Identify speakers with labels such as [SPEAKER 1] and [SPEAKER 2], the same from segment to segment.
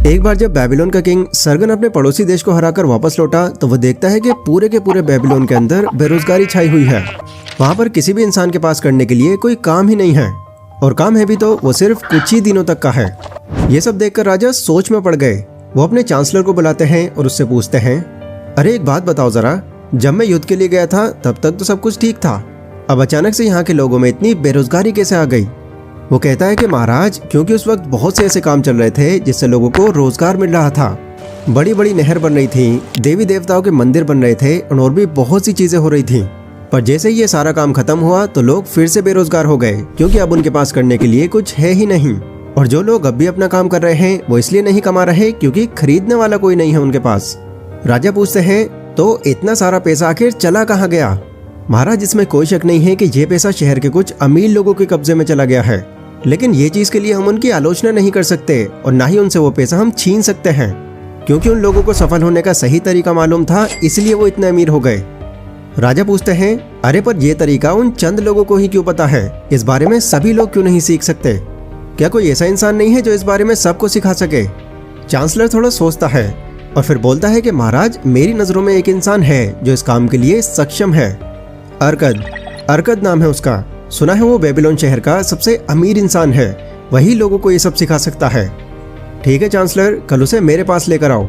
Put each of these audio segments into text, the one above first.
[SPEAKER 1] एक बार जब बेबीलोन का किंग सरगन अपने पड़ोसी देश को हराकर वापस लौटा तो वो देखता है कि पूरे के पूरे बेबीलोन के अंदर बेरोजगारी छाई हुई है। वहाँ पर किसी भी इंसान के पास करने के लिए कोई काम ही नहीं है, और काम है भी तो वो सिर्फ कुछ ही दिनों तक का है। ये सब देखकर राजा सोच में पड़ गए। वो अपने चांसलर को बुलाते हैं और उससे पूछते हैं, अरे एक बात बताओ जरा, जब मैं युद्ध के लिए गया था तब तक तो सब कुछ ठीक था, अब अचानक से यहाँ के लोगों में इतनी बेरोजगारी कैसे आ गई? वो कहता है कि महाराज, क्योंकि उस वक्त बहुत से ऐसे काम चल रहे थे जिससे लोगों को रोजगार मिल रहा था। बड़ी बड़ी नहर बन रही थी, देवी देवताओं के मंदिर बन रहे थे और भी बहुत सी चीजें हो रही थी। पर जैसे ही ये सारा काम खत्म हुआ तो लोग फिर से बेरोजगार हो गए, क्योंकि अब उनके पास करने के लिए कुछ है ही नहीं। और जो लोग अब भी अपना काम कर रहे हैं वो इसलिए नहीं कमा रहे क्योंकि खरीदने वाला कोई नहीं है उनके पास। राजा पूछते हैं, तो इतना सारा पैसा आखिर चला कहाँ गया? महाराज, इसमें कोई शक नहीं है कि ये पैसा शहर के कुछ अमीर लोगों के कब्जे में चला गया है, लेकिन ये चीज के लिए हम उनकी आलोचना नहीं कर सकते और ना ही उनसे वो पैसा हम छीन सकते हैं, क्योंकि उन लोगों को सफल होने का सही तरीका मालूम था, इसलिए वो इतने अमीर हो गए। राजा पूछते हैं, अरे पर ये तरीका उन चंद लोगों को ही क्यों पता है? इस बारे में सभी लोग क्यों नहीं सीख सकते? क्या कोई ऐसा इंसान नहीं है जो इस बारे में सबको सिखा सके? चांसलर थोड़ा सोचता है और फिर बोलता है कि महाराज, मेरी नजरों में एक इंसान है जो इस काम के लिए सक्षम है। अर्कद नाम है उसका। सुना है वो बेबीलोन शहर का सबसे अमीर इंसान है, वही लोगों को ये सब सिखा सकता है। ठीक है चांसलर, कल उसे मेरे पास लेकर आओ।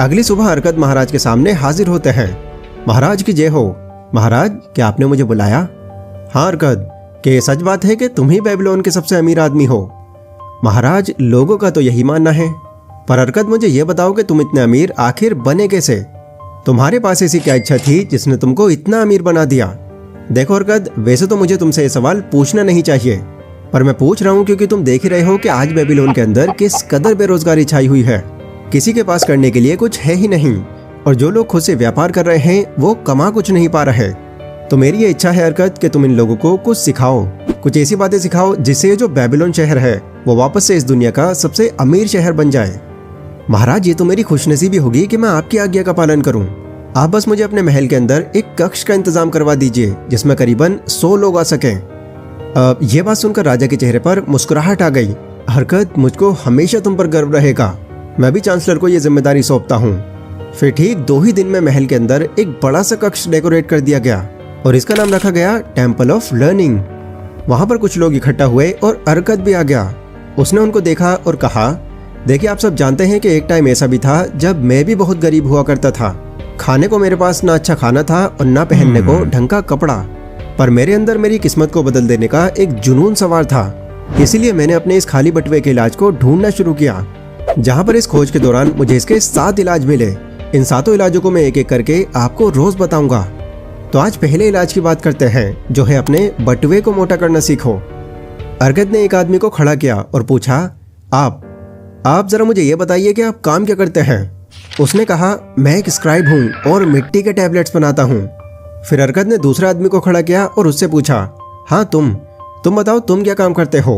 [SPEAKER 1] अगली सुबह अर्कद महाराज के सामने हाजिर होते हैं। महाराज की जय हो। महाराज, क्या आपने मुझे बुलाया? हाँ अर्कद, क्या ये सच बात है कि तुम ही बेबीलोन के सबसे अमीर आदमी हो? महाराज, लोगों का तो यही मानना है, पर अर्कद मुझे ये बताओ कि तुम इतने अमीर आखिर बने कैसे? तुम्हारे पास ऐसी क्या इच्छा थी जिसने तुमको इतना अमीर बना दिया? देखो अर्कद, वैसे तो मुझे तुमसे ये सवाल पूछना नहीं चाहिए, पर मैं पूछ रहा हूँ क्योंकि तुम देख ही रहे हो कि आज बेबीलोन के अंदर किस कदर बेरोजगारी छाई हुई है। किसी के पास करने के लिए कुछ है ही नहीं, और जो लोग खुद से व्यापार कर रहे हैं वो कमा कुछ नहीं पा रहे। तो मेरी ये इच्छा है अर्कद कि तुम इन लोगों को कुछ सिखाओ, कुछ ऐसी बातें सिखाओ जिससे जो बेबीलोन शहर है वो वापस से इस दुनिया का सबसे अमीर शहर बन जाए। महाराज, ये तो मेरी खुशनसीबी होगी कि मैं आपकी आज्ञा का पालन करूं। आप बस मुझे अपने महल के अंदर एक कक्ष का इंतजाम करवा दीजिए जिसमें करीबन 100 लोग आ सकें। ये बात सुनकर राजा के चेहरे पर मुस्कुराहट आ गई। अर्कद, मुझको हमेशा तुम पर गर्व रहेगा। मैं भी चांसलर को ये जिम्मेदारी सौंपता हूँ। फिर ठीक 2 ही दिन में महल के अंदर एक बड़ा सा कक्ष डेकोरेट कर दिया गया और इसका नाम रखा गया टेम्पल ऑफ लर्निंग। वहां पर कुछ लोग इकट्ठा हुए और अर्कद भी आ गया। उसने उनको देखा और कहा, देखिए, आप सब जानते हैं कि एक टाइम ऐसा भी था जब मैं भी बहुत गरीब हुआ करता था। खाने को मेरे पास ना अच्छा खाना था और ना पहनने को ढंग का कपड़ा, पर मेरे अंदर मेरी किस्मत को बदल देने का एक जुनून सवार था। इसीलिए मैंने अपने इस खाली बटुए के इलाज को ढूंढना शुरू किया, जहां पर इस खोज के दौरान मुझे इसके 7 इलाज मिले। इन 7 इलाजों को मैं एक एक करके आपको रोज बताऊंगा। तो आज पहले इलाज की बात करते हैं, जो है अपने बटुए को मोटा करना सीखो। अर्कद ने एक आदमी को खड़ा किया और पूछा, आप जरा मुझे ये बताइए कि आप काम क्या करते हैं? उसने कहा, मैं एक स्क्राइब हूँ और मिट्टी के टैबलेट्स बनाता हूँ। फिर अर्कद ने दूसरे आदमी को खड़ा किया और उससे पूछा, हाँ तुम बताओ, तुम क्या काम करते हो?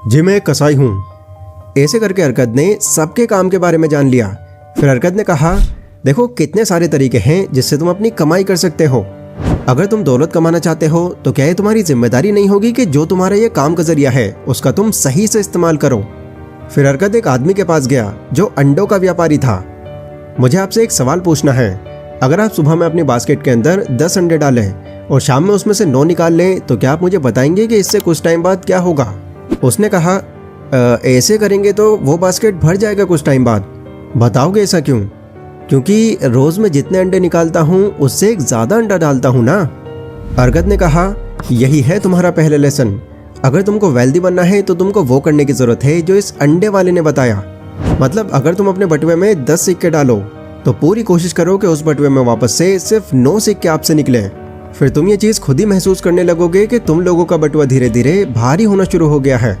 [SPEAKER 1] जी मैं एक कसाई हूँ। ऐसे करके अर्कद ने सबके काम के बारे में जान लिया। फिर अर्कद ने कहा, देखो, कितने सारे तरीके हैं जिससे तुम अपनी कमाई कर सकते हो। अगर तुम दौलत कमाना चाहते हो तो क्या ये तुम्हारी जिम्मेदारी नहीं होगी कि जो तुम्हारा ये काम का जरिया है उसका तुम सही से इस्तेमाल करो? फिर अर्कद एक आदमी के पास गया जो अंडों का व्यापारी था। मुझे आपसे एक सवाल पूछना है, अगर आप सुबह में अपनी बास्केट के अंदर 10 अंडे डालें और शाम में उसमें से 9 निकाल लें तो क्या आप मुझे बताएंगे कि इससे कुछ टाइम बाद क्या होगा? उसने कहा, ऐसे करेंगे तो वो बास्केट भर जाएगा कुछ टाइम बाद। बताओगे ऐसा क्यों? क्योंकि रोज में जितने अंडे निकालता हूँ उससे एक ज्यादा अंडा डालता हूँ ना। अर्कद ने कहा, यही है तुम्हारा पहला लेसन। अगर तुमको वेल्दी बनना है तो तुमको वो करने की जरूरत है जो इस अंडे वाले ने बताया। मतलब अगर तुम अपने बटुए में 10 सिक्के डालो तो पूरी कोशिश करो कि उस बटुए में वापस से सिर्फ 9 सिक्के आपसे निकले। फिर तुम ये चीज खुद ही महसूस करने लगोगे कि तुम लोगों का बटुआ धीरे धीरे भारी होना शुरू हो गया है।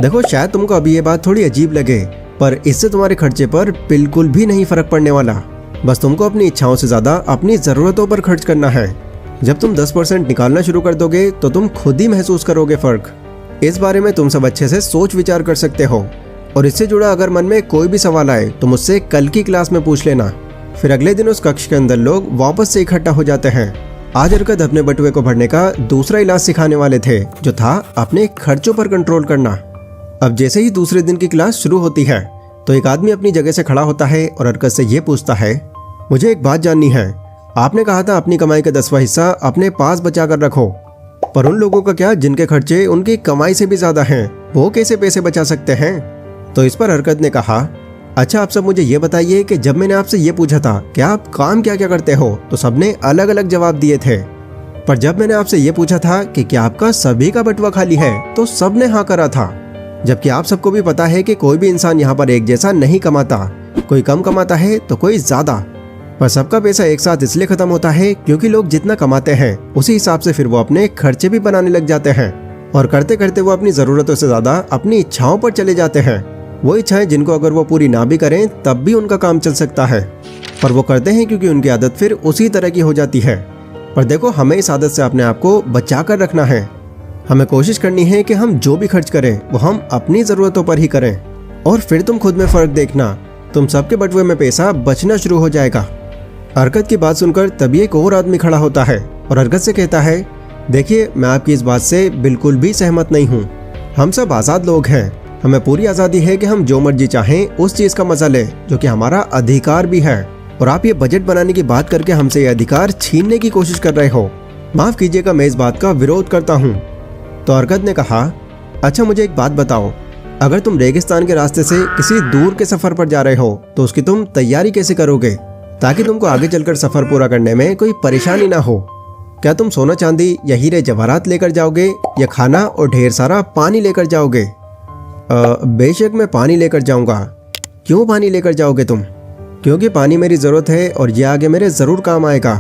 [SPEAKER 1] देखो, शायद तुमको अभी ये बात थोड़ी अजीब लगे, पर इससे तुम्हारे खर्चे पर बिल्कुल भी नहीं फर्क पड़ने वाला। बस तुमको अपनी इच्छाओं से ज्यादा अपनी जरूरतों पर खर्च करना है। जब तुम 10% निकालना शुरू कर दोगे तो तुम खुद ही महसूस करोगे फर्क। इस बारे में तुम सब अच्छे से सोच विचार कर सकते हो, और इससे जुड़ा अगर मन में कोई भी सवाल आए तो मुझसे कल की क्लास में पूछ लेना। फिर अगले दिन उस कक्ष के अंदर लोग वापस से इकट्ठा हो जाते हैं। आज अर्कद अपने बटुए को भरने का दूसरा इलाज सिखाने वाले थे, जो था अपने खर्चों पर कंट्रोल करना। अब जैसे ही दूसरे दिन की क्लास शुरू होती है तो एक आदमी अपनी जगह से खड़ा होता है और हरकत से ये पूछता है, मुझे एक बात जाननी है, आपने कहा था अपनी कमाई का 10वां हिस्सा अपने पास बचा कर रखो, पर उन लोगों का क्या जिनके खर्चे उनकी कमाई से भी ज्यादा हैं, वो कैसे पैसे बचा सकते हैं? तो इस पर हरकत ने कहा, अच्छा आप सब मुझे ये बताइए कि जब मैंने आपसे ये पूछा था कि आप काम क्या क्या करते हो, तो सबने अलग अलग जवाब दिए थे, पर जब मैंने आपसे ये पूछा था कि क्या आपका सभी का बटुआ खाली है, तो सबने हाँ करा था। जबकि आप सबको भी पता है कि कोई भी इंसान यहाँ पर एक जैसा नहीं कमाता, कोई कम कमाता है तो कोई ज्यादा, पर सबका पैसा एक साथ इसलिए खत्म होता है क्योंकि लोग जितना कमाते हैं उसी हिसाब से फिर वो अपने खर्चे भी बनाने लग जाते हैं, और करते करते वो अपनी जरूरतों से ज्यादा अपनी इच्छाओं पर चले जाते हैं। वो इच्छाएं जिनको अगर वो पूरी ना भी करें तब भी उनका काम चल सकता है, पर वो करते हैं क्योंकि उनकी आदत फिर उसी तरह की हो जाती है। पर देखो, हमें इस आदत से अपने आप को बचा कर रखना है। हमें कोशिश करनी है कि हम जो भी खर्च करें वो हम अपनी ज़रूरतों पर ही करें, और फिर तुम खुद में फ़र्क देखना, तुम सबके बटुए में पैसा बचना शुरू हो जाएगा। हरकत की बात सुनकर तभी एक और आदमी खड़ा होता है और हरकत से कहता है, देखिए मैं आपकी इस बात से बिल्कुल भी सहमत नहीं हूँ। हम सब आज़ाद लोग हैं, हमें पूरी आज़ादी है कि हम जो मर्जी चाहें उस चीज़ का मजा लें जो कि हमारा अधिकार भी है, और आप ये बजट बनाने की बात करके हमसे ये अधिकार छीनने की कोशिश कर रहे हो। माफ़ कीजिएगा, मैं इस बात का विरोध करता हूँ। तो हरकत ने कहा, अच्छा मुझे एक बात बताओ, अगर तुम रेगिस्तान के रास्ते से किसी दूर के सफ़र पर जा रहे हो तो उसकी तुम तैयारी कैसे करोगे ताकि तुमको आगे चलकर सफ़र पूरा करने में कोई परेशानी ना हो? क्या तुम सोना चांदी या हीरे जवाहरात लेकर जाओगे या खाना और ढेर सारा पानी लेकर जाओगे? बेशक मैं पानी लेकर जाऊंगा। क्यों पानी लेकर जाओगे तुम? क्योंकि पानी मेरी ज़रूरत है और ये आगे मेरे ज़रूर काम आएगा।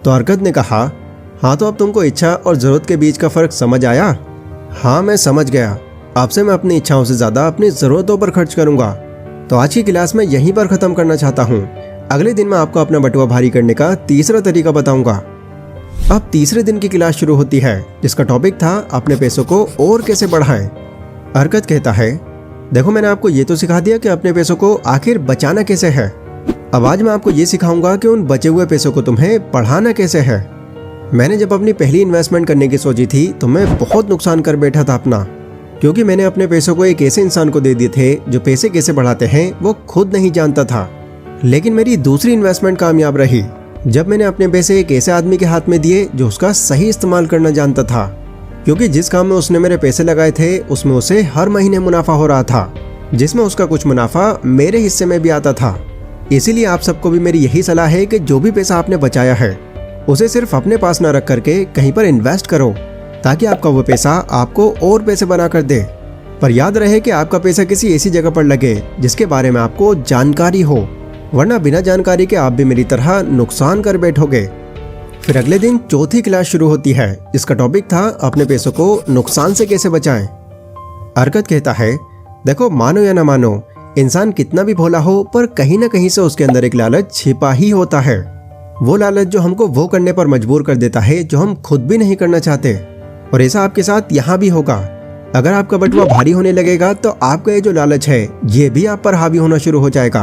[SPEAKER 1] तो हरकत ने कहा, हाँ तो अब तुमको इच्छा और ज़रूरत के बीच का फ़र्क समझ आया? हाँ मैं समझ गया, आपसे मैं अपनी इच्छाओं से ज़्यादा अपनी ज़रूरतों पर खर्च करूँगा। तो आज की क्लास में यहीं पर ख़त्म करना चाहता हूँ। अगले दिन मैं आपको अपना बटुआ भारी करने का तीसरा तरीका बताऊँगा। अब तीसरे दिन की क्लास शुरू होती है जिसका टॉपिक था अपने पैसों को और कैसे बढ़ाएं। हरकत कहता है, देखो मैंने आपको ये तो सिखा दिया कि अपने पैसों को आखिर बचाना कैसे है। अब आज मैं आपको ये सिखाऊंगा कि उन बचे हुए पैसों को तुम्हें बढ़ाना कैसे है। मैंने जब अपनी पहली इन्वेस्टमेंट करने की सोची थी तो मैं बहुत नुकसान कर बैठा था अपना, क्योंकि मैंने अपने पैसों को एक ऐसे इंसान को दे दिए थे जो पैसे कैसे बढ़ाते हैं वो खुद नहीं जानता था। लेकिन मेरी दूसरी इन्वेस्टमेंट कामयाब रही जब मैंने अपने पैसे एक ऐसे आदमी के हाथ में दिए जो उसका सही इस्तेमाल करना जानता था, क्योंकि जिस काम में उसने मेरे पैसे लगाए थे उसमें उसे हर महीने मुनाफा हो रहा था, जिसमें उसका कुछ मुनाफा मेरे हिस्से में भी आता था। इसीलिए आप सबको भी मेरी यही सलाह है कि जो भी पैसा आपने बचाया है उसे सिर्फ अपने पास न रख करके कहीं पर इन्वेस्ट करो, ताकि आपका वो पैसा आपको और पैसे बना कर दे। पर याद रहे कि आपका पैसा किसी ऐसी जगह पर लगे जिसके बारे में आपको जानकारी हो, वरना बिना जानकारी के आप भी मेरी तरह नुकसान कर बैठोगे। फिर अगले दिन चौथी क्लास शुरू होती है जिसका टॉपिक था अपने पैसों को नुकसान से कैसे बचाएं। हरकत कहता है, देखो मानो या ना मानो, इंसान कितना भी भोला हो पर कहीं ना कहीं से उसके अंदर एक लालच छिपा ही होता है। वो लालच जो हमको वो करने पर मजबूर कर देता है जो हम खुद भी नहीं करना चाहते। और ऐसा आपके साथ यहाँ भी होगा। अगर आपका बटुआ भारी होने लगेगा तो आपका ये जो लालच है ये भी आप पर हावी होना शुरू हो जाएगा।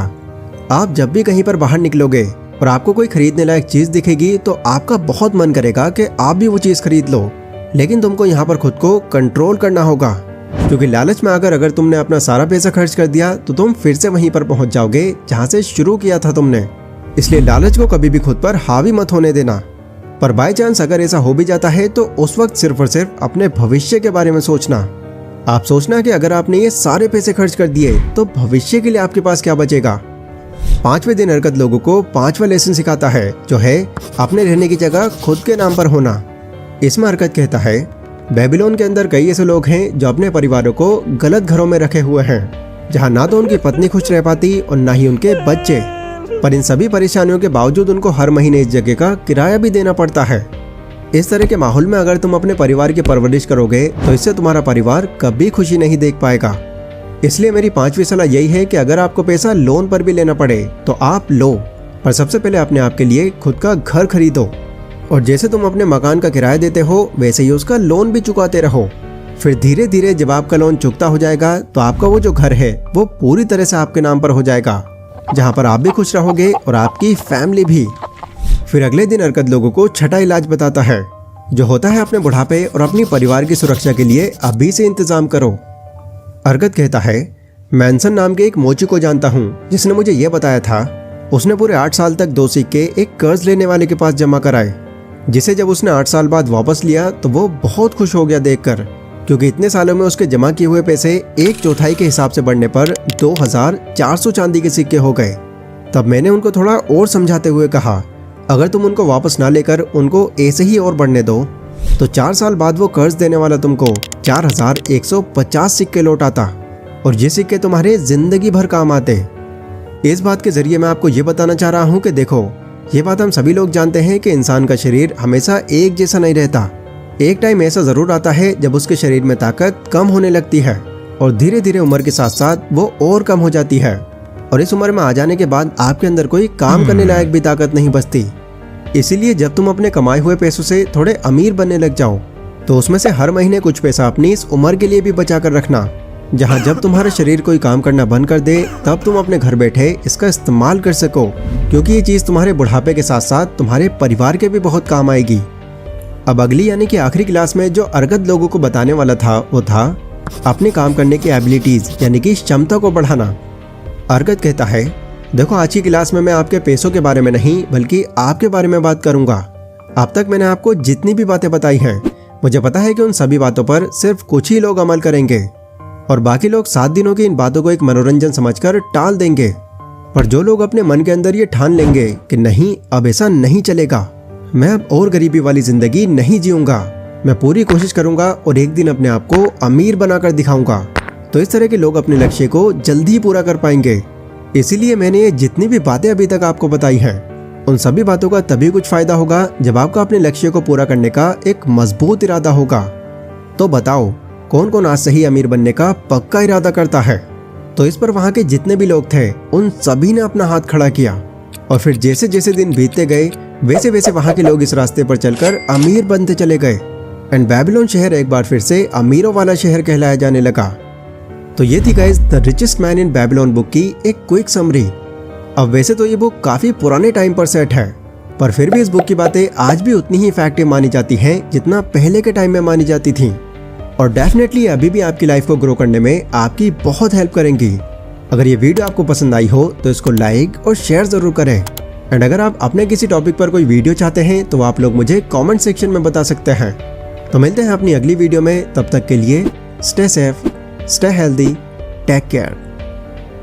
[SPEAKER 1] आप जब भी कहीं पर बाहर निकलोगे और आपको कोई खरीदने लायक चीज दिखेगी तो आपका बहुत मन करेगा कि आप भी वो चीज खरीद लो, लेकिन तुमको यहाँ पर खुद को कंट्रोल करना होगा, क्योंकि लालच में आकर अगर तुमने अपना सारा पैसा खर्च कर दिया तो तुम फिर से वहीं पर पहुंच जाओगे जहां से शुरू किया था तुमने। इसलिए लालच को कभी भी खुद पर हावी मत होने देना। पर बाय चांस अगर ऐसा हो भी जाता है तो उस वक्त सिर्फ और सिर्फ अपने भविष्य के बारे में सोचना। आप सोचना कि अगर आपने ये सारे पैसे खर्च कर दिए तो भविष्य के लिए आपके पास क्या बचेगा। 5वें दिन हरकत लोगों को 5वां लेसन सिखाता है जो है अपने रहने की जगह खुद के नाम पर होना। इसमें हरकत कहता है, बेबीलोन के अंदर कई ऐसे लोग हैं जो अपने परिवारों को गलत घरों में रखे हुए हैं, जहां ना तो उनकी पत्नी खुश रह पाती और ना ही उनके बच्चे। पर इन सभी परेशानियों के बावजूद उनको हर महीने इस जगह का किराया भी देना पड़ता है। इस तरह के माहौल में अगर तुम अपने परिवार की परवरिश करोगे तो इससे तुम्हारा परिवार कभी खुशी नहीं देख पाएगा। इसलिए मेरी 5वीं सलाह यही है कि अगर आपको पैसा लोन पर भी लेना पड़े तो आप लो, पर सबसे पहले अपने आप के लिए खुद का घर खरीदो, और जैसे तुम अपने मकान का किराया देते हो वैसे ही उसका लोन भी चुकाते रहो। फिर धीरे धीरे जब आपका लोन चुकता हो जाएगा तो आपका वो जो घर है वो पूरी तरह से आपके नाम पर हो जाएगा, जहाँ पर आप भी खुश रहोगे और आपकी फैमिली भी। फिर अगले दिन हरकत लोगों को छठा इलाज बताता है जो होता है अपने बुढ़ापे और अपनी परिवार की सुरक्षा के लिए अभी से इंतजाम करो। हरकत कहता है, मैनसन नाम के एक मोची को जानता हूँ जिसने मुझे यह बताया था उसने पूरे 8 साल तक 2 सिक्के एक कर्ज लेने वाले के पास जमा कराए, जिसे जब उसने 8 साल बाद वापस लिया तो वो बहुत खुश हो गया देखकर, क्योंकि इतने सालों में उसके जमा किए हुए पैसे 1/4 के हिसाब से बढ़ने पर 2400 चांदी के सिक्के हो गए। तब मैंने उनको थोड़ा और समझाते हुए कहा, अगर तुम उनको वापस ना लेकर उनको ऐसे ही और बढ़ने दो तो 4 साल बाद वो कर्ज देने वाला तुमको 4150 सिक्के लौटाता और ये सिक्के तुम्हारे जिंदगी भर काम आते। इस बात के जरिए मैं आपको ये बताना चाह रहा हूँ कि देखो, ये बात हम सभी लोग जानते हैं कि इंसान का शरीर हमेशा एक जैसा नहीं रहता। एक टाइम ऐसा जरूर आता है जब उसके शरीर में ताकत कम होने लगती है और धीरे धीरे उम्र के साथ साथ वो और कम हो जाती है, और इस उम्र में आ जाने के बाद आपके अंदर कोई काम करने लायक भी ताकत नहीं बचती। इसीलिए जब तुम अपने कमाए हुए पैसों से थोड़े अमीर बनने लग जाओ तो उसमें से हर महीने कुछ पैसा अपनी इस उम्र के लिए भी बचा कर रखना, जहां जब तुम्हारा शरीर कोई काम करना बंद कर दे तब तुम अपने घर बैठे इसका इस्तेमाल कर सको, क्योंकि ये चीज़ तुम्हारे बुढ़ापे के साथ साथ तुम्हारे परिवार के भी बहुत काम आएगी। अब अगली यानी कि आखिरी क्लास में जो अर्गद लोगों को बताने वाला था वो था अपने काम करने की एबिलिटीज यानी कि क्षमता को बढ़ाना। अर्गद कहता है, देखो आज की क्लास में मैं आपके पैसों के बारे में नहीं बल्कि आपके बारे में बात करूंगा। अब तक मैंने आपको जितनी भी बातें बताई हैं मुझे पता है कि उन सभी बातों पर सिर्फ कुछ ही लोग अमल करेंगे और बाकी लोग 7 दिनों की इन बातों को एक मनोरंजन समझकर टाल देंगे। पर जो लोग अपने मन के अंदर ये ठान लेंगे कि नहीं अब ऐसा नहीं चलेगा, मैं अब और गरीबी वाली जिंदगी नहीं जीऊंगा, मैं पूरी कोशिश करूंगा और एक दिन अपने आप को अमीर बनाकर दिखाऊंगा, तो इस तरह के लोग अपने लक्ष्य को जल्दी पूरा कर पाएंगे। इसीलिए मैंने ये जितनी भी बातें अभी तक आपको बताई हैं उन सभी बातों का तभी कुछ फायदा होगा जब आपका अपने लक्ष्य को पूरा करने का एक मजबूत इरादा होगा। तो बताओ कौन कौन आज से ही अमीर बनने का पक्का इरादा करता है? तो इस पर वहां के जितने भी लोग थे उन सभी ने अपना हाथ खड़ा किया और फिर जैसे जैसे दिन बीतते गए वैसे वैसे वहां के लोग इस रास्ते पर चलकर अमीर बनते चले गए एंड बेबीलोन शहर एक बार फिर से अमीरों वाला शहर कहलाया जाने लगा। तो ये थी guys the richest man in Babylon book की एक क्विक समरी। अब वैसे तो ये बुक काफी पुराने टाइम पर सेट है, पर फिर भी इस बुक की बातें आज भी उतनी ही इफेक्टिव मानी जाती हैं जितना पहले के टाइम में मानी जाती थी, और डेफिनेटली अभी भी आपकी लाइफ को ग्रो करने में आपकी बहुत हेल्प करेंगी। अगर ये वीडियो आपको पसंद आई हो तो इसको लाइक और शेयर जरूर करें, एंड अगर आप अपने किसी टॉपिक पर कोई वीडियो चाहते हैं तो आप लोग मुझे कमेंट सेक्शन में बता सकते हैं। तो मिलते हैं अपनी अगली वीडियो में, तब तक के लिए stay safe, stay healthy, take care.